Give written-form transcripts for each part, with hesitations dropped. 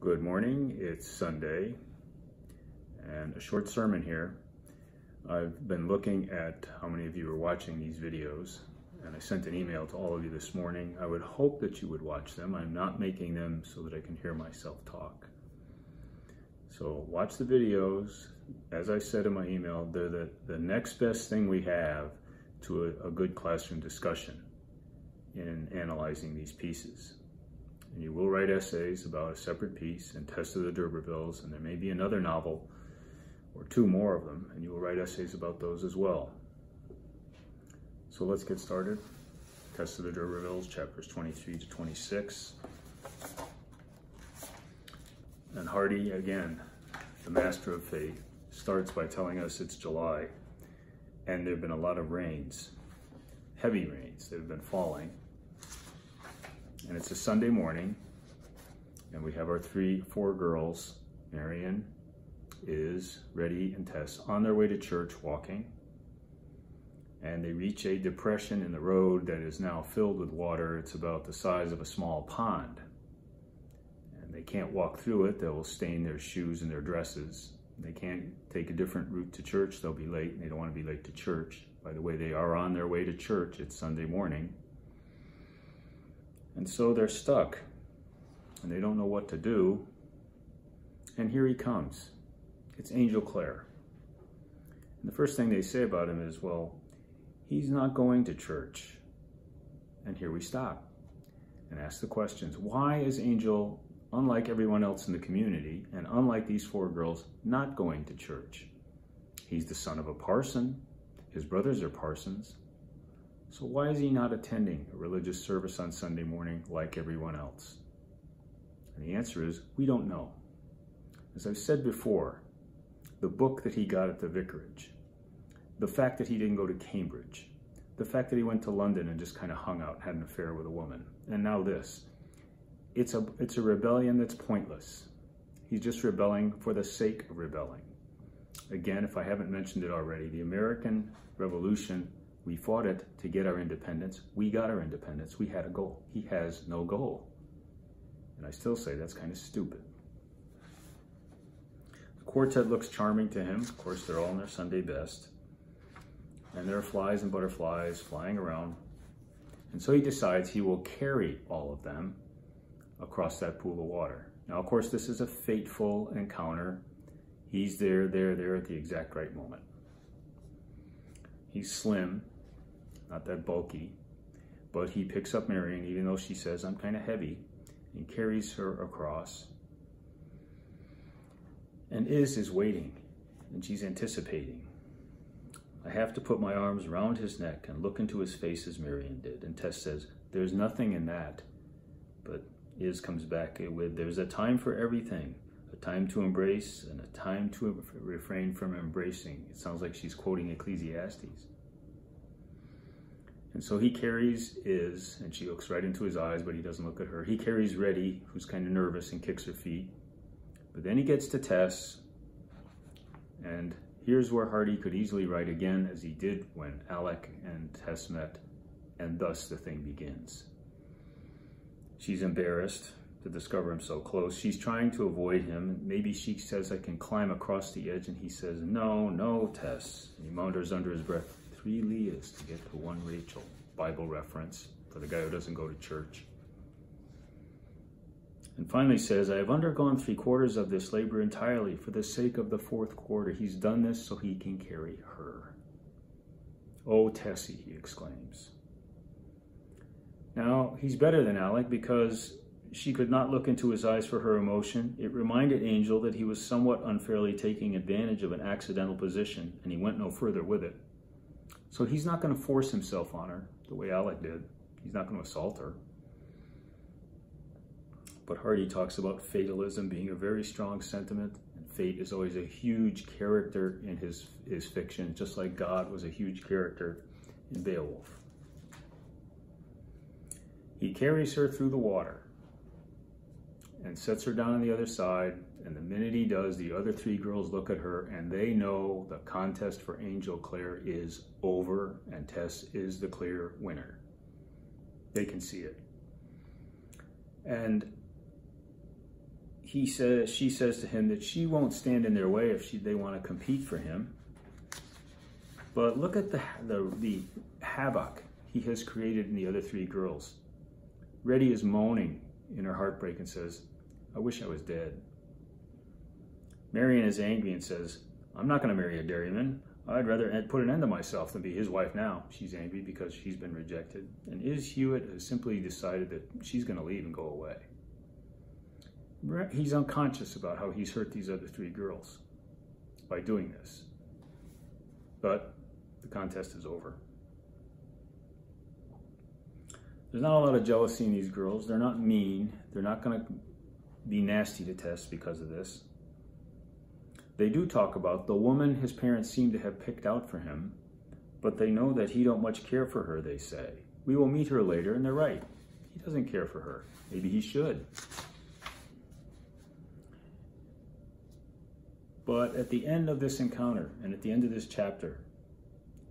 Good morning, it's Sunday, and a short sermon here. I've been looking at how many of you are watching these videos, and I sent an email to all of you this morning. I would hope that you would watch them. I'm not making them so that I can hear myself talk. So watch the videos. As I said in my email, they're the next best thing we have to a good classroom discussion in analyzing these pieces. And you will write essays about a separate piece and Tess of the D'Urbervilles, and there may be another novel or two more of them, and you will write essays about those as well. So let's get started. Tess of the D'Urbervilles, chapters 23 to 26. And Hardy, again, the master of faith, starts by telling us it's July, and there have been a lot of rains, heavy rains that have been falling. And it's a Sunday morning, and we have our four girls. Marion is Reddy and Tess on their way to church walking, and they reach a depression in the road that is now filled with water. It's about the size of a small pond, and they can't walk through it. They will stain their shoes and their dresses. They can't take a different route to church. They'll be late, and they don't want to be late to church. By the way, they are on their way to church. It's Sunday morning. And so they're stuck, and they don't know what to do. And here he comes. It's Angel Clare. And the first thing they say about him is, well, he's not going to church. And here we stop and ask the questions. Why is Angel, unlike everyone else in the community, and unlike these four girls, not going to church? He's the son of a parson. His brothers are parsons. So why is he not attending a religious service on Sunday morning like everyone else? And the answer is, we don't know. As I've said before, the book that he got at the vicarage, the fact that he didn't go to Cambridge, the fact that he went to London and just kind of hung out, had an affair with a woman, and now this. It's a rebellion that's pointless. He's just rebelling for the sake of rebelling. Again, if I haven't mentioned it already, the American Revolution, we fought it to get our independence. We got our independence. We had a goal. He has no goal. And I still say that's kind of stupid. The quartet looks charming to him. Of course, they're all in their Sunday best. And there are flies and butterflies flying around. And so he decides he will carry all of them across that pool of water. Now, of course, this is a fateful encounter. He's there at the exact right moment. He's slim, not that bulky, but he picks up Marion, even though she says, I'm kind of heavy, and carries her across. And is waiting, and she's anticipating. I have to put my arms around his neck and look into his face as Marion did. And Tess says, there's nothing in that. But comes back with, there's a time for everything. A time to embrace and a time to refrain from embracing. It sounds like she's quoting Ecclesiastes. And so he carries and she looks right into his eyes, but he doesn't look at her. He carries Reddy, who's kind of nervous and kicks her feet. But then he gets to Tess, and here's where Hardy could easily write again, as he did when Alec and Tess met, and thus the thing begins. She's embarrassed to discover him so close. She's trying to avoid him. Maybe she says, I can climb across the edge, and he says, no, Tess. And he mutters under his breath, 3 Leahs to get to 1 Rachel. Bible reference for the guy who doesn't go to church. And finally says, I have undergone 3/4 of this labor entirely for the sake of the 4th quarter. He's done this so he can carry her. Oh, Tessie, he exclaims. Now, he's better than Alec because she could not look into his eyes for her emotion. It reminded Angel that he was somewhat unfairly taking advantage of an accidental position, and he went no further with it. So he's not going to force himself on her the way Alec did. He's not going to assault her. But Hardy talks about fatalism being a very strong sentiment, and fate is always a huge character in his fiction, just like God was a huge character in Beowulf. He carries her through the water and sets her down on the other side, and the minute he does, the other 3 girls look at her, and they know the contest for Angel Clare is over, and Tess is the clear winner. They can see it. And she says to him that she won't stand in their way if they want to compete for him. But look at the havoc he has created in the other three girls. Reddy is moaning in her heartbreak and says, "I wish I was dead." Marion is angry and says, "I'm not going to marry a dairyman. I'd rather put an end to myself than be his wife now." She's angry because she's been rejected. And Hewitt has simply decided that she's going to leave and go away. He's unconscious about how he's hurt these other three girls by doing this. But the contest is over. There's not a lot of jealousy in these girls. They're not mean. They're not going to be nasty to Tess because of this. They do talk about the woman his parents seem to have picked out for him, but they know that he don't much care for her, they say. We will meet her later, and they're right. He doesn't care for her. Maybe he should. But at the end of this encounter, and at the end of this chapter,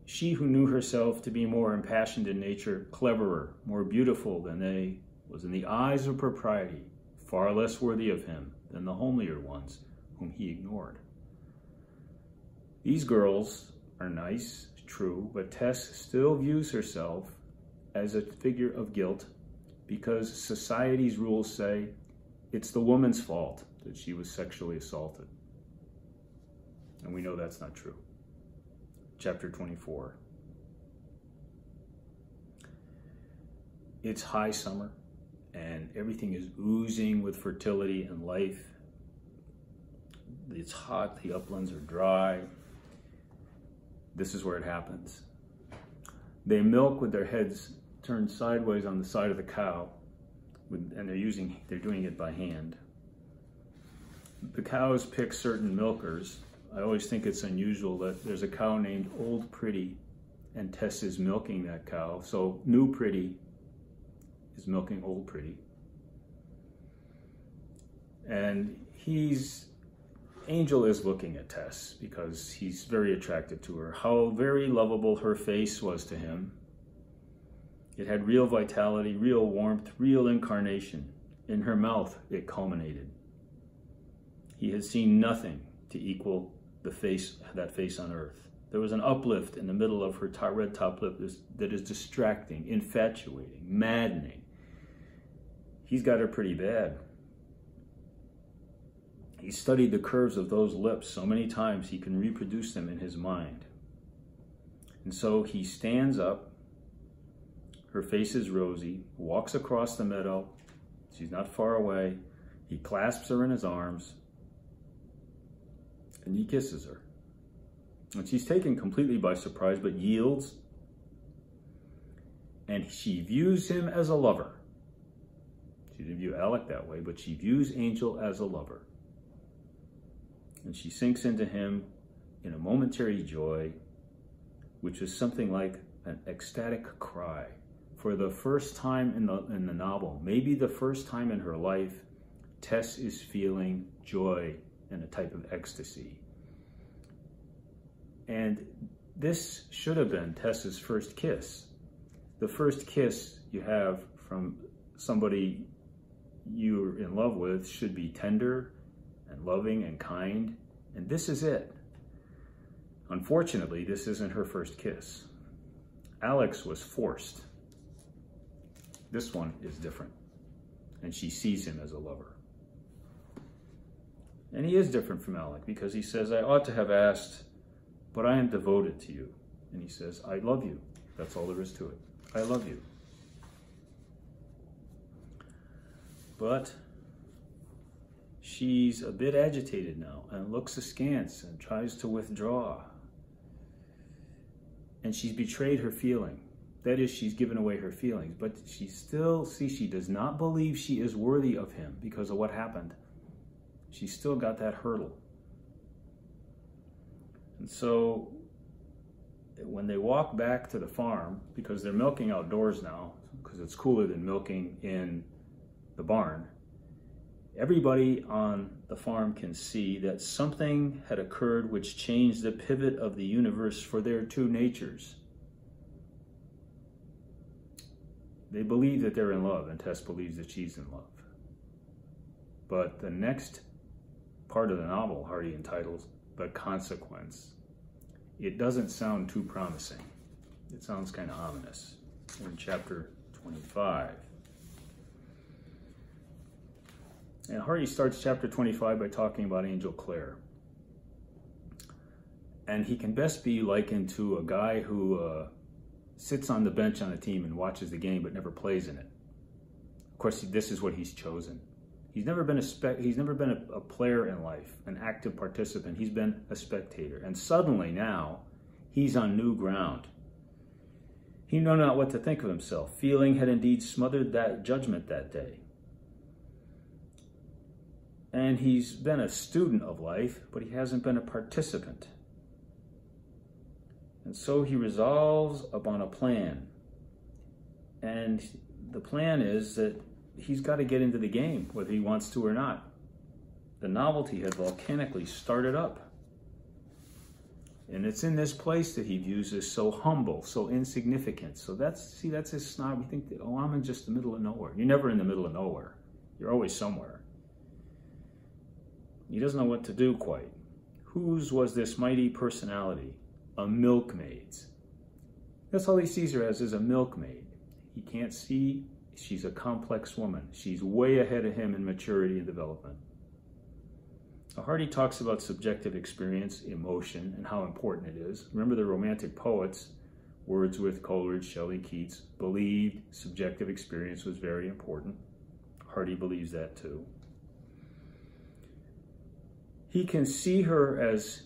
she who knew herself to be more impassioned in nature, cleverer, more beautiful than they, was in the eyes of propriety far less worthy of him than the homelier ones whom he ignored. These girls are nice, true, but Tess still views herself as a figure of guilt because society's rules say it's the woman's fault that she was sexually assaulted. And we know that's not true. Chapter 24. It's high summer and everything is oozing with fertility and life. It's hot, the uplands are dry. This is where it happens. They milk with their heads turned sideways on the side of the cow, and they're doing it by hand. The cows pick certain milkers. I always think it's unusual that there's a cow named Old Pretty, and Tess is milking that cow. So New Pretty is milking Old Pretty. And Angel is looking at Tess because he's very attracted to her. How very lovable her face was to him. It had real vitality, real warmth, real incarnation. In her mouth, it culminated. He had seen nothing to equal that face on earth. There was an uplift in the middle of her red top lip that is distracting, infatuating, maddening. He's got her pretty bad. He studied the curves of those lips so many times he can reproduce them in his mind. And so he stands up, her face is rosy, walks across the meadow, she's not far away, he clasps her in his arms, and he kisses her. And she's taken completely by surprise, but yields, and she views him as a lover. She didn't view Alec that way, but she views Angel as a lover. And she sinks into him in a momentary joy, which is something like an ecstatic cry. For the first time in the novel, maybe the first time in her life, Tess is feeling joy and a type of ecstasy. And this should have been Tess's first kiss. The first kiss you have from somebody you're in love with should be tender and loving and kind, and this is it. Unfortunately, this isn't her first kiss. Alex was forced. This one is different, and she sees him as a lover. And he is different from Alec because he says, I ought to have asked, but I am devoted to you. And he says, I love you. That's all there is to it. I love you. But she's a bit agitated now and looks askance and tries to withdraw. And she's betrayed her feeling. That is, she's given away her feelings. But she does not believe she is worthy of him because of what happened. She's still got that hurdle. And so when they walk back to the farm, because they're milking outdoors now, because it's cooler than milking in the barn, everybody on the farm can see that something had occurred which changed the pivot of the universe for their two natures. They believe that they're in love, and Tess believes that she's in love. But the next part of the novel, Hardy entitles The Consequence. It doesn't sound too promising. It sounds kind of ominous. We're in chapter 25. And Hardy starts chapter 25 by talking about Angel Clare. And he can best be likened to a guy who sits on the bench on a team and watches the game but never plays in it. Of course, this is what he's chosen. He's never been a player in life, an active participant. He's been a spectator. And suddenly now, he's on new ground. He knew not what to think of himself. Feeling had indeed smothered that judgment that day. And he's been a student of life, but he hasn't been a participant. And so he resolves upon a plan. And the plan is that he's got to get into the game, whether he wants to or not. The novelty had volcanically started up. And it's in this place that he views as so humble, so insignificant. So that's his snob. You think that, oh, I'm in just the middle of nowhere. You're never in the middle of nowhere. You're always somewhere. He doesn't know what to do quite. Whose was this mighty personality? A milkmaid's. That's all he sees her as, is a milkmaid. He can't see she's a complex woman. She's way ahead of him in maturity and development. Hardy talks about subjective experience, emotion, and how important it is. Remember the Romantic poets, Wordsworth, Coleridge, Shelley, Keats, believed subjective experience was very important. Hardy believes that too. He can see her as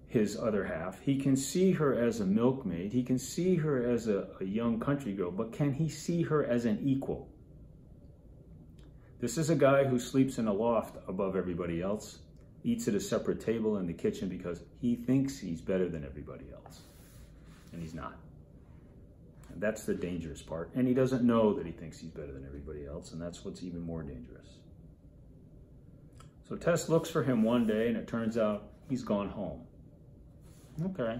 his other half. He can see her as a milkmaid. He can see her as a young country girl, but can he see her as an equal? This is a guy who sleeps in a loft above everybody else, eats at a separate table in the kitchen because he thinks he's better than everybody else, and he's not. And that's the dangerous part. And he doesn't know that he thinks he's better than everybody else, and that's what's even more dangerous. So Tess looks for him one day, and it turns out he's gone home. Okay.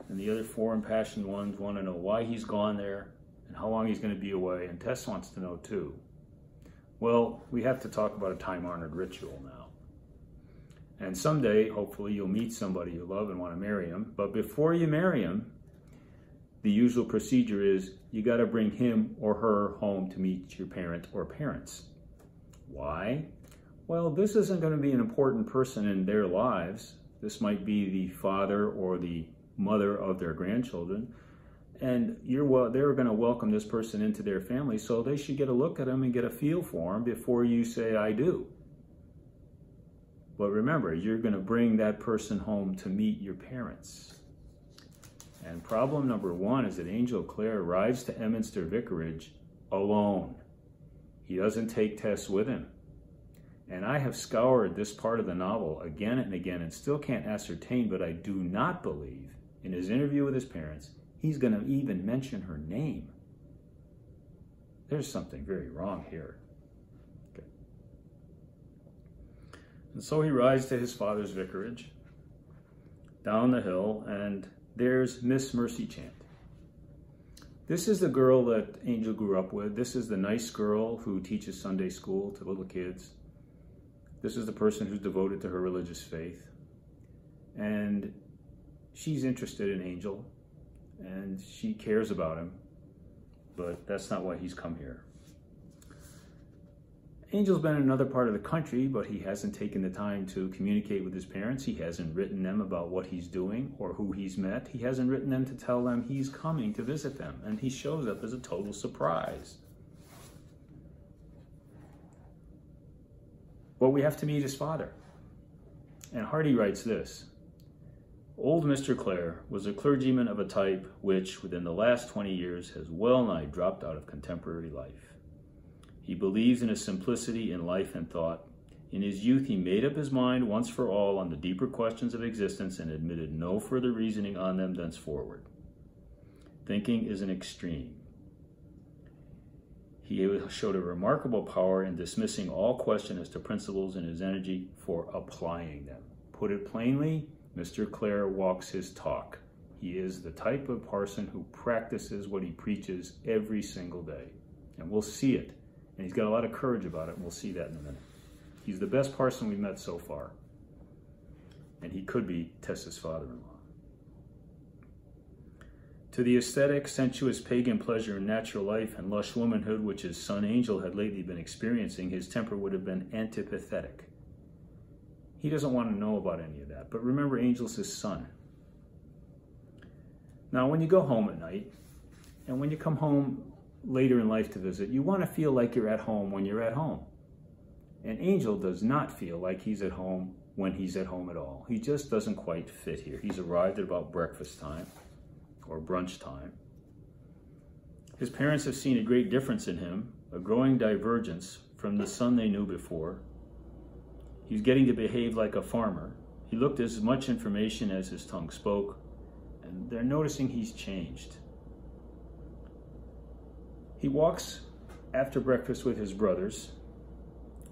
And the other four impassioned ones want to know why he's gone there and how long he's going to be away, and Tess wants to know too. Well, we have to talk about a time-honored ritual now. And someday, hopefully, you'll meet somebody you love and want to marry him. But before you marry him, the usual procedure is you got to bring him or her home to meet your parent or parents. Why? Well, this isn't going to be an important person in their lives. This might be the father or the mother of their grandchildren. And they're going to welcome this person into their family, so they should get a look at him and get a feel for him before you say, I do. But remember, you're going to bring that person home to meet your parents. And problem number one is that Angel Clare arrives to Emminster Vicarage alone. He doesn't take Tess with him. And I have scoured this part of the novel again and again and still can't ascertain, but I do not believe in his interview with his parents he's going to even mention her name. There's something very wrong here. Okay. And so he rides to his father's vicarage, down the hill, and there's Miss Mercy Chant. This is the girl that Angel grew up with. This is the nice girl who teaches Sunday school to little kids. This is the person who's devoted to her religious faith. And she's interested in Angel, and she cares about him, but that's not why he's come here. Angel's been in another part of the country, but he hasn't taken the time to communicate with his parents. He hasn't written them about what he's doing or who he's met. He hasn't written them to tell them he's coming to visit them, and he shows up as a total surprise. But we have to meet his father. And Hardy writes this: Old Mr. Clare was a clergyman of a type which, within the last 20 years, has well nigh dropped out of contemporary life. He believes in a simplicity in life and thought. In his youth, he made up his mind once for all on the deeper questions of existence and admitted no further reasoning on them thenceforward. Thinking is an extreme. He showed a remarkable power in dismissing all question as to principles and his energy for applying them. Put it plainly, Mr. Clare walks his talk. He is the type of parson who practices what he preaches every single day. And we'll see it And he's got a lot of courage about it, and we'll see that in a minute. He's the best parson we've met so far. And he could be Tess's father-in-law. To the aesthetic, sensuous pagan pleasure in natural life and lush womanhood which his son Angel had lately been experiencing, his temper would have been antipathetic. He doesn't want to know about any of that. But remember, Angel's his son. Now, when you go home at night, and when you come home later in life to visit, you want to feel like you're at home when you're at home. And Angel does not feel like he's at home when he's at home at all. He just doesn't quite fit here. He's arrived at about breakfast time or brunch time. His parents have seen a great difference in him, a growing divergence from the son they knew before. He's getting to behave like a farmer. He looked as much information as his tongue spoke, and they're noticing he's changed. He walks after breakfast with his brothers,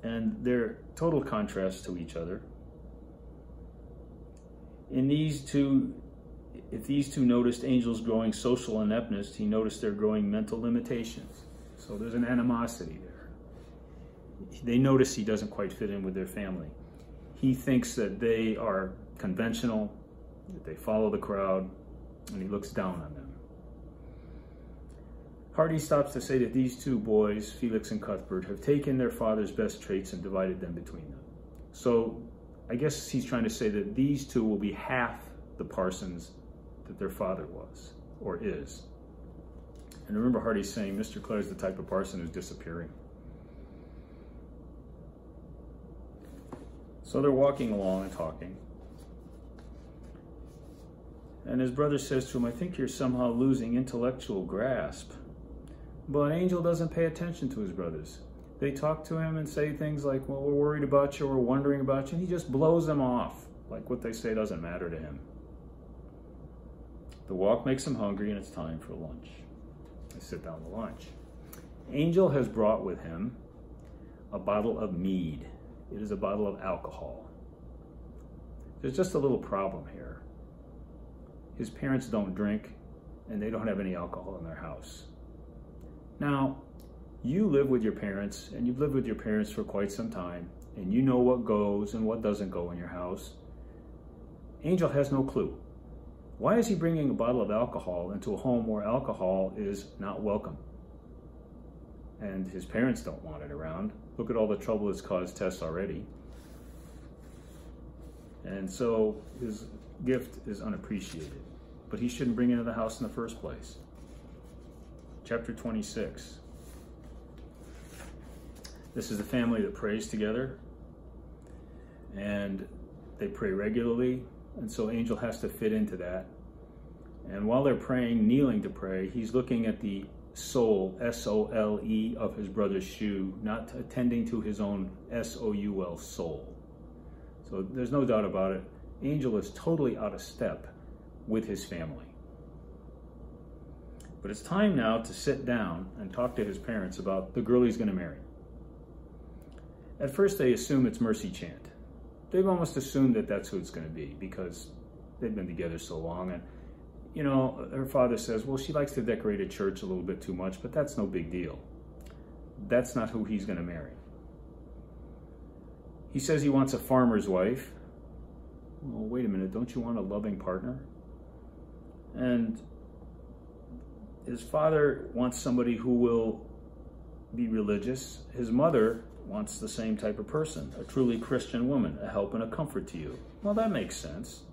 and they're total contrast to each other. If these two noticed Angel's growing social ineptness, he noticed their growing mental limitations. So there's an animosity there. They notice he doesn't quite fit in with their family. He thinks that they are conventional, that they follow the crowd, and he looks down on them. Hardy stops to say that these two boys, Felix and Cuthbert, have taken their father's best traits and divided them between them. So I guess he's trying to say that these two will be half the parsons that their father was, or is. And remember Hardy's saying Mr. Clare's the type of parson who's disappearing. So they're walking along and talking. And his brother says to him, I think you're somehow losing intellectual grasp. But Angel doesn't pay attention to his brothers. They talk to him and say things like, well, we're worried about you, we're wondering about you, and he just blows them off, like what they say doesn't matter to him. The walk makes him hungry, and it's time for lunch. They sit down to lunch. Angel has brought with him a bottle of mead. It is a bottle of alcohol. There's just a little problem here. His parents don't drink, and they don't have any alcohol in their house. Now, you live with your parents, and you've lived with your parents for quite some time, and you know what goes and what doesn't go in your house. Angel has no clue. Why is he bringing a bottle of alcohol into a home where alcohol is not welcome? And his parents don't want it around. Look at all the trouble it's caused Tess already. And so his gift is unappreciated. But he shouldn't bring it into the house in the first place. Chapter 26. This is the family that prays together. And they pray regularly. And so Angel has to fit into that. And while they're praying, kneeling to pray, he's looking at the sole, S-O-L-E, of his brother's shoe, not attending to his own S-O-U-L, soul. So there's no doubt about it. Angel is totally out of step with his family. But it's time now to sit down and talk to his parents about the girl he's going to marry. At first they assume it's Mercy Chant. They've almost assumed that that's who it's going to be because they've been together so long. And, you know, her father says, well, she likes to decorate a church a little bit too much, but that's no big deal. That's not who he's going to marry. He says he wants a farmer's wife. Well, wait a minute, don't you want a loving partner? And his father wants somebody who will be religious. His mother wants the same type of person, a truly Christian woman, a help and a comfort to you. Well, that makes sense.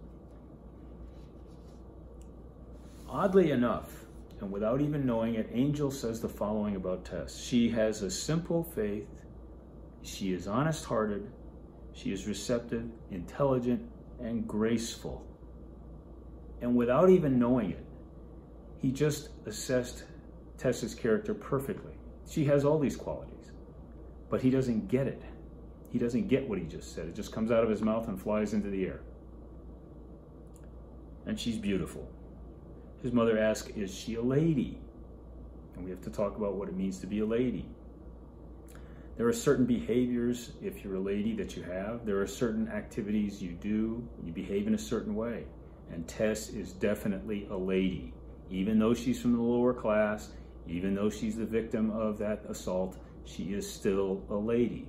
Oddly enough, and without even knowing it, Angel says the following about Tess. She has a simple faith, she is honest-hearted, she is receptive, intelligent, and graceful. And without even knowing it, he just assessed Tess's character perfectly. She has all these qualities, but he doesn't get it. He doesn't get what he just said. It just comes out of his mouth and flies into the air. And she's beautiful. His mother asks, is she a lady? And we have to talk about what it means to be a lady. There are certain behaviors, if you're a lady, that you have. There are certain activities you do. You behave in a certain way. And Tess is definitely a lady. Even though she's from the lower class, even though she's the victim of that assault, she is still a lady.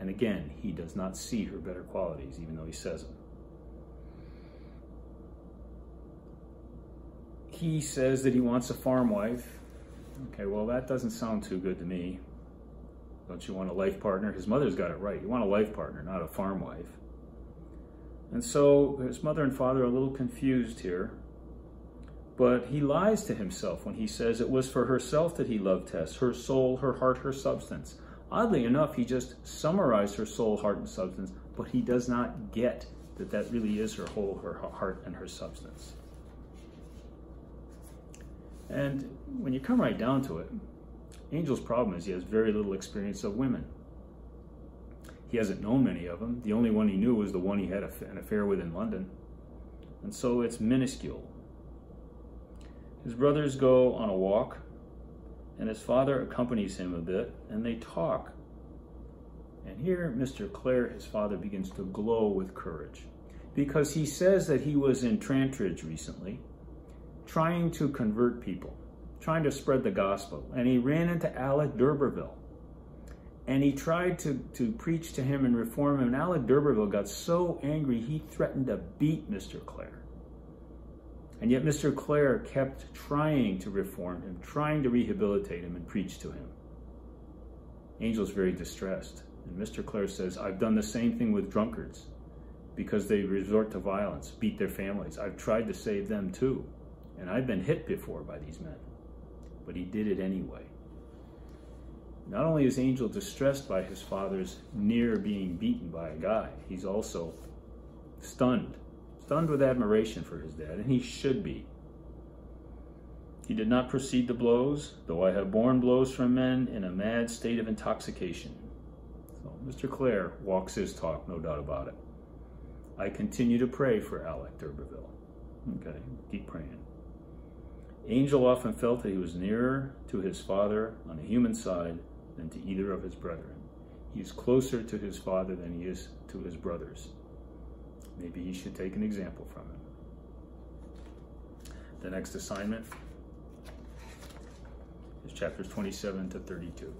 And again, he does not see her better qualities, even though he says them. He says that he wants a farm wife. Okay, well, that doesn't sound too good to me. Don't you want a life partner? His mother's got it right. You want a life partner, not a farm wife. And so his mother and father are a little confused here. But he lies to himself when he says it was for herself that he loved Tess, her soul, her heart, her substance. Oddly enough, he just summarized her soul, heart, and substance, but he does not get that that really is her whole, her heart, and her substance. And when you come right down to it, Angel's problem is he has very little experience of women. He hasn't known many of them. The only one he knew was the one he had an affair with in London. And so it's minuscule. His brothers go on a walk, and his father accompanies him a bit, and they talk. And here, Mr. Clare, his father, begins to glow with courage, because he says that he was in Trantridge recently, trying to convert people, trying to spread the gospel, and he ran into Alec d'Urberville. And he tried to preach to him and reform him, and Alec d'Urberville got so angry he threatened to beat Mr. Clare. And yet Mr. Clare kept trying to reform him, trying to rehabilitate him and preach to him. Angel's very distressed. And Mr. Clare says, I've done the same thing with drunkards because they resort to violence, beat their families. I've tried to save them too. And I've been hit before by these men. But he did it anyway. Not only is Angel distressed by his father's near being beaten by a guy, he's also stunned with admiration for his dad, and he should be. He did not proceed to blows, though I have borne blows from men in a mad state of intoxication. So Mr. Clare walks his talk, no doubt about it. I continue to pray for Alec d'Urberville. Okay, keep praying. Angel often felt that he was nearer to his father on the human side than to either of his brethren. He is closer to his father than he is to his brothers. Maybe he should take an example from him. The next assignment is chapters 27 to 32.